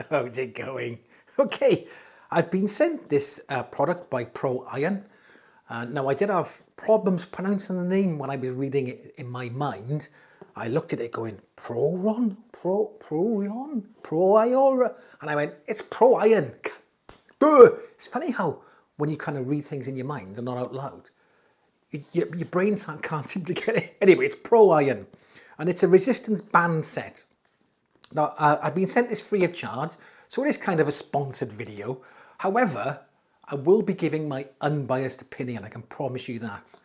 How's it going? Okay, I've been sent this product by PROiron. Now, I did have problems pronouncing the name when I was reading it in my mind. I looked at it going, PROiron, and I went, it's PROiron. Duh! It's funny how when you kind of read things in your mind and not out loud, your brain can't seem to get it. Anyway, it's PROiron, and it's a resistance band set. Now, I've been sent this free of charge, so it is kind of a sponsored video. However, I will be giving my unbiased opinion, I can promise you that.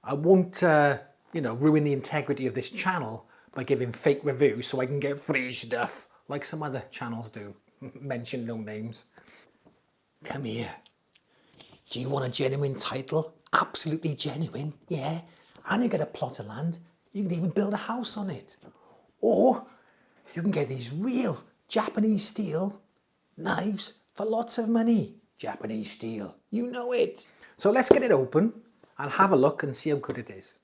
I won't, ruin the integrity of this channel by giving fake reviews so I can get free stuff, like some other channels do. Mention no names. Come here. Do you want a genuine title? Absolutely genuine, yeah. And you get a plot of land. You can even build a house on it. Or you can get these real Japanese steel knives for lots of money. Japanese steel, you know it. So let's get it open and have a look and see how good it is.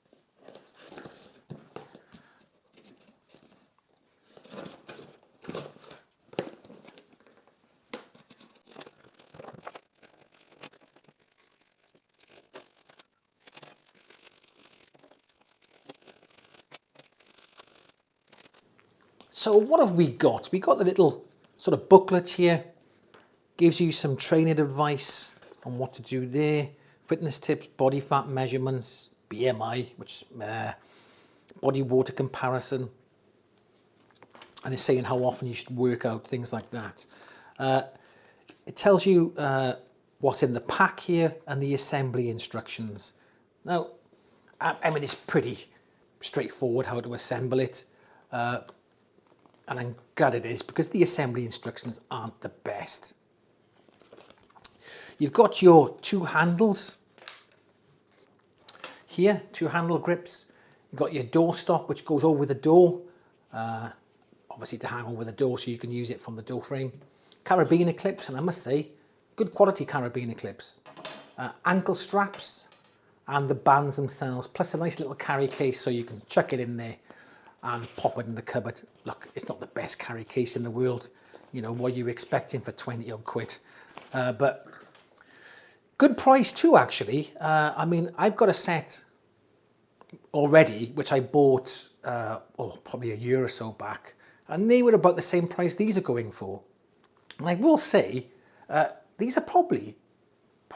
So what have we got? We got the little sort of booklet here. Gives you some training advice on what to do there. Fitness tips, body fat measurements, BMI, which body water comparison. And it's saying how often you should work out, things like that. It tells you what's in the pack here and the assembly instructions. Now, I mean, it's pretty straightforward how to assemble it. And I'm glad it is, because the assembly instructions aren't the best. You've got your two handles here, two handle grips. You've got your door stop, which goes over the door, obviously to hang over the door so you can use it from the door frame. Carabiner clips, and I must say, good quality carabiner clips. Ankle straps, and the bands themselves, plus a nice little carry case so you can chuck it in there and pop it in the cupboard. Look, it's not the best carry case in the world. You know, what you're expecting for 20 odd quid. But good price too, actually. I mean, I've got a set already, which I bought, probably a year or so back. And they were about the same price these are going for. And I will say, these are probably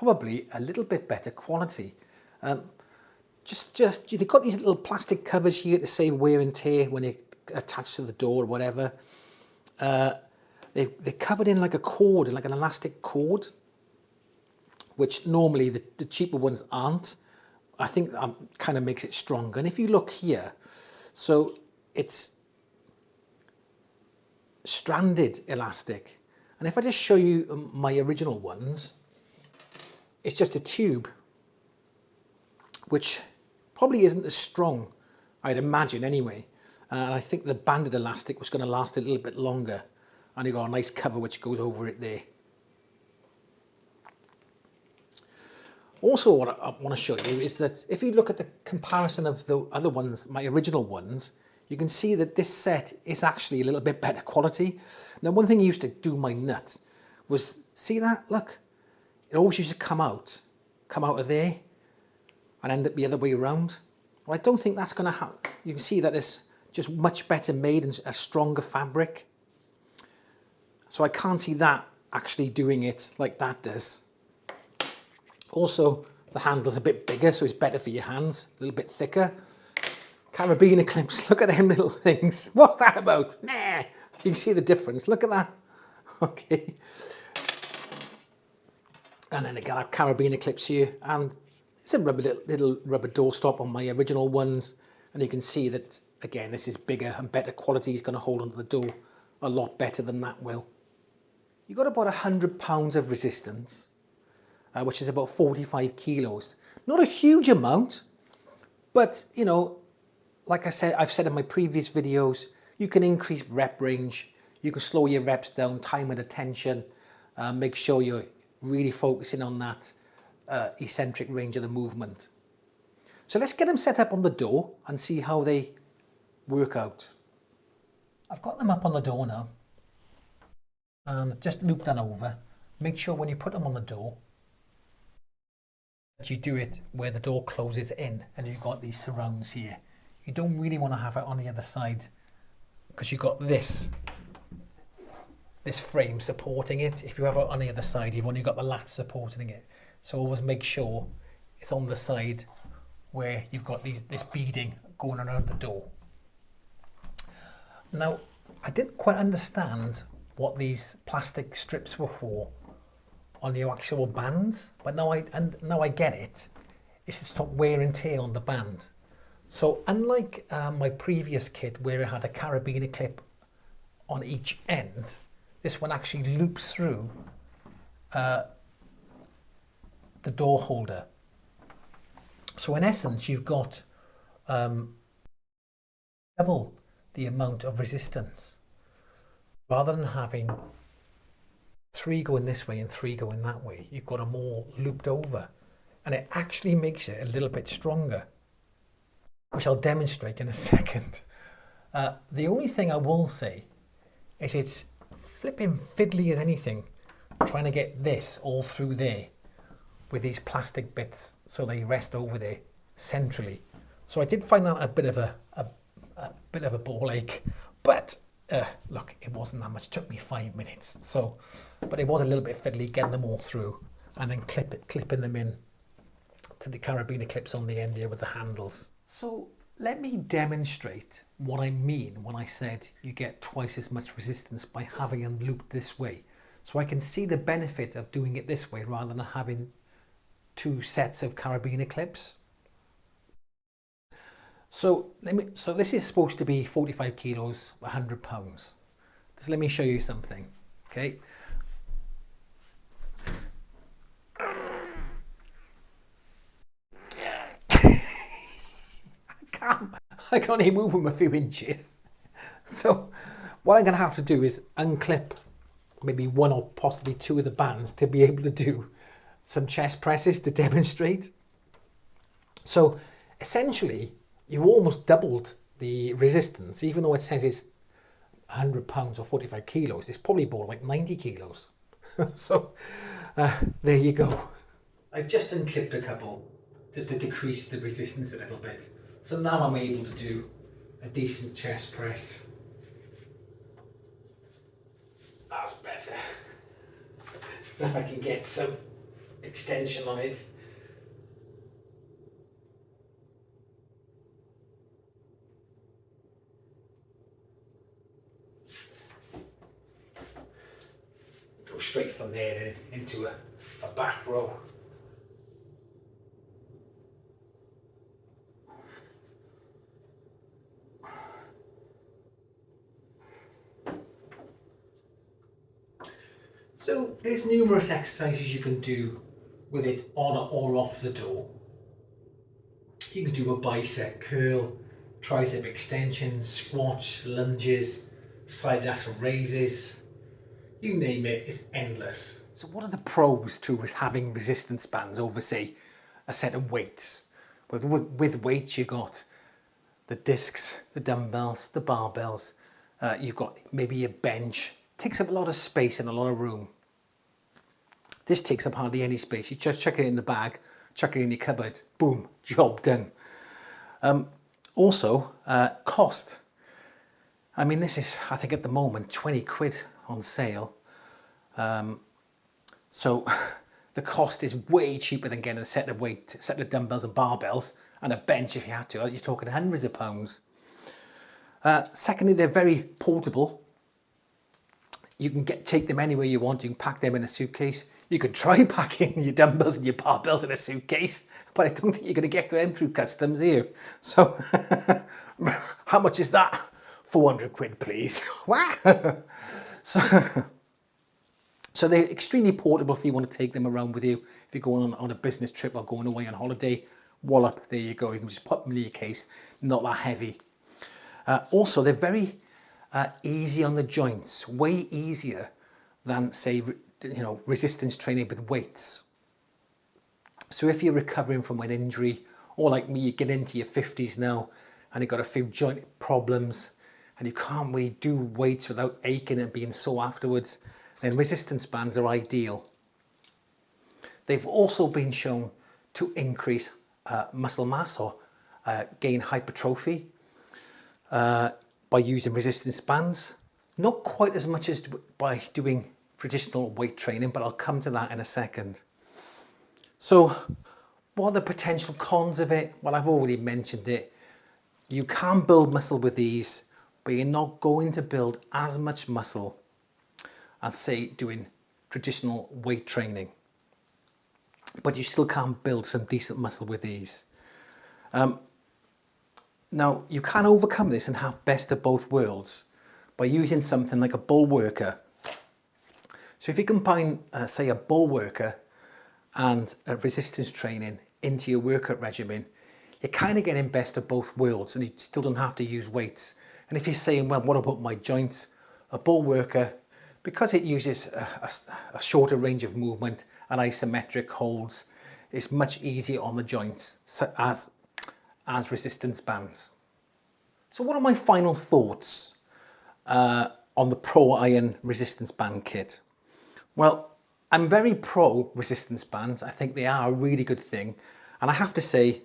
a little bit better quality. They've got these little plastic covers here to save wear and tear when they're attached to the door or whatever. They're covered in like a cord, like an elastic cord, which normally the cheaper ones aren't. I think that kind of makes it stronger. And if you look here, so it's stranded elastic. And if I just show you my original ones, it's just a tube, which probably isn't as strong, I'd imagine anyway. And I think the banded elastic was going to last a little bit longer. And you've got a nice cover which goes over it there. Also, what I want to show you is that if you look at the comparison of the other ones, my original ones, you can see that this set is actually a little bit better quality. Now, one thing used to do my nut was, see that? Look, it always used to come out of there and end up the other way around. Well, I don't think that's going to happen. You can see that it's just much better made and a stronger fabric. So I can't see that actually doing it like that does. Also, the handle's a bit bigger, so it's better for your hands, a little bit thicker. Carabiner clips, look at them little things. What's that about? Nah, you can see the difference, look at that. Okay. And then again, I have carabiner clips here, and it's a little rubber door stop on my original ones. And you can see that, again, this is bigger and better quality. It's going to hold onto the door a lot better than that will. You've got about 100 pounds of resistance, which is about 45 kilos. Not a huge amount, but, you know, like I said, I've said in my previous videos, you can increase rep range, you can slow your reps down, time and attention, make sure you're really focusing on that eccentric range of the movement. So let's get them set up on the door and see how they work out. I've got them up on the door now. and just loop that over. Make sure when you put them on the door that you do it where the door closes in and you've got these surrounds here. You don't really want to have it on the other side because you've got this frame supporting it. If you have it on the other side, you've only got the lat supporting it. So always make sure it's on the side where you've got this beading going around the door. Now, I didn't quite understand what these plastic strips were for on the actual bands, but now I get it. It's to stop wear and tear on the band. So unlike my previous kit where it had a carabiner clip on each end, this one actually loops through the door holder. So in essence, you've got double the amount of resistance. Rather than having 3 going this way and 3 going that way, you've got them all looped over. And it actually makes it a little bit stronger, which I'll demonstrate in a second. The only thing I will say is it's flipping fiddly as anything, trying to get this all through there with these plastic bits so they rest over there centrally. So I did find that a bit of a ball ache, but look, it wasn't that much. It took me 5 minutes. So, but it was a little bit fiddly getting them all through and then clipping them in to the carabiner clips on the end here with the handles. So let me demonstrate what I mean when I said you get twice as much resistance by having them looped this way. So I can see the benefit of doing it this way rather than having 2 sets of carabiner clips. So this is supposed to be 45 kilos, 100 pounds. Just let me show you something, okay? I can't even move them a few inches. So what I'm gonna have to do is unclip maybe 1 or possibly 2 of the bands to be able to do some chest presses to demonstrate. So essentially, you've almost doubled the resistance, even though it says it's 100 pounds or 45 kilos, it's probably more like 90 kilos. So there you go. I've just unclipped a couple just to decrease the resistance a little bit. So now I'm able to do a decent chest press. That's better. Now I can get some extension on it. Go straight from there into a back row. So there's numerous exercises you can do with it on or off the door. You can do a bicep curl, tricep extension, squats, lunges, side lateral raises. You name it, it's endless. So what are the pros to having resistance bands over, say, a set of weights? With weights, you've got the discs, the dumbbells, the barbells. You've got maybe a bench. Takes up a lot of space and a lot of room. This takes up hardly any space. You just chuck it in the bag, chuck it in your cupboard, boom, job done. Also, cost. I mean, this is, I think at the moment, 20 quid on sale. So the cost is way cheaper than getting a set of dumbbells and barbells and a bench if you had to. You're talking hundreds of pounds. Secondly, they're very portable. You can take them anywhere you want. You can pack them in a suitcase. You could try packing your dumbbells and your barbells in a suitcase, but I don't think you're going to get them through customs here. So how much is that? 400 quid, please. So they're extremely portable if you want to take them around with you. If you're going on a business trip or going away on holiday, wallop, there you go. You can just put them in your case, not that heavy. Also, they're very easy on the joints, way easier than, say, resistance training with weights. So if you're recovering from an injury, or like me, you get into your 50s now and you've got a few joint problems and you can't really do weights without aching and being sore afterwards, then resistance bands are ideal. They've also been shown to increase muscle mass or gain hypertrophy by using resistance bands. Not quite as much as by doing traditional weight training, but I'll come to that in a second. So what are the potential cons of it? Well, I've already mentioned it. You can build muscle with these, but you're not going to build as much muscle as, say, doing traditional weight training. But you still can build some decent muscle with these. Now, you can overcome this and have best of both worlds by using something like a bull worker. So if you combine, say, a bull worker and a resistance training into your workout regimen, you're kind of getting best of both worlds, and you still don't have to use weights. And if you're saying, well, what about my joints? A bull worker, because it uses a shorter range of movement and isometric holds, is much easier on the joints as resistance bands. So what are my final thoughts on the PROiron resistance band kit? Well, I'm very pro resistance bands. I think they are a really good thing. And I have to say,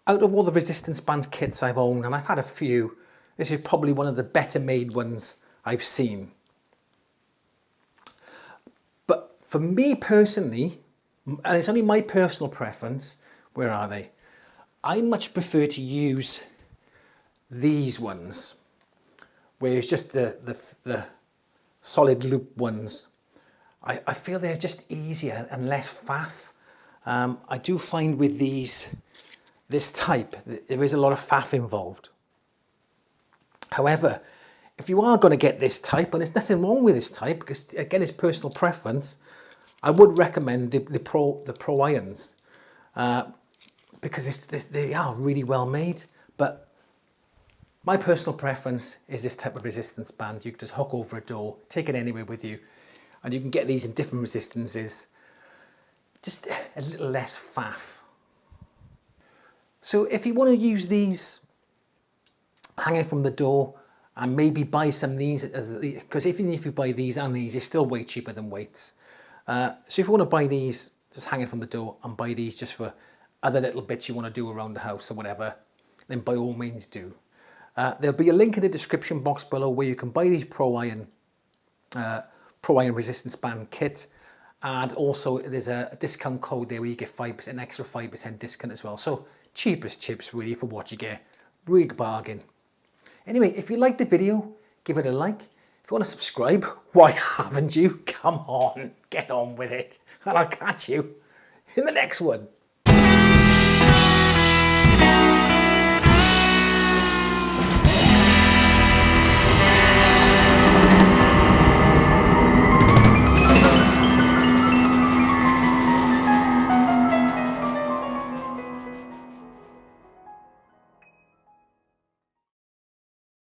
out of all the resistance band kits I've owned, and I've had a few, this is probably one of the better made ones I've seen. But for me personally, and it's only my personal preference, where are they? I much prefer to use these ones, where it's just the solid loop ones. I feel they're just easier and less faff. I do find with this type, there is a lot of faff involved. However, if you are going to get this type, and there's nothing wrong with this type, because again, it's personal preference, I would recommend the PROirons, because they are really well made. But my personal preference is this type of resistance band. You can just hook over a door, take it anywhere with you, and you can get these in different resistances, just a little less faff. So if you want to use these hanging from the door, and maybe buy some of these, because even if you buy these and these, it's still way cheaper than weights. So if you want to buy these just hanging from the door, and buy these just for other little bits you want to do around the house or whatever, then by all means do. There'll be a link in the description box below where you can buy these PROiron resistance band kit, and also there's a discount code there where you get 5%, an extra 5% discount as well. So cheapest chips really for what you get. Real bargain. Anyway, if you liked the video, give it a like. If you want to subscribe, why haven't you? Come on, get on with it. And I'll catch you in the next one.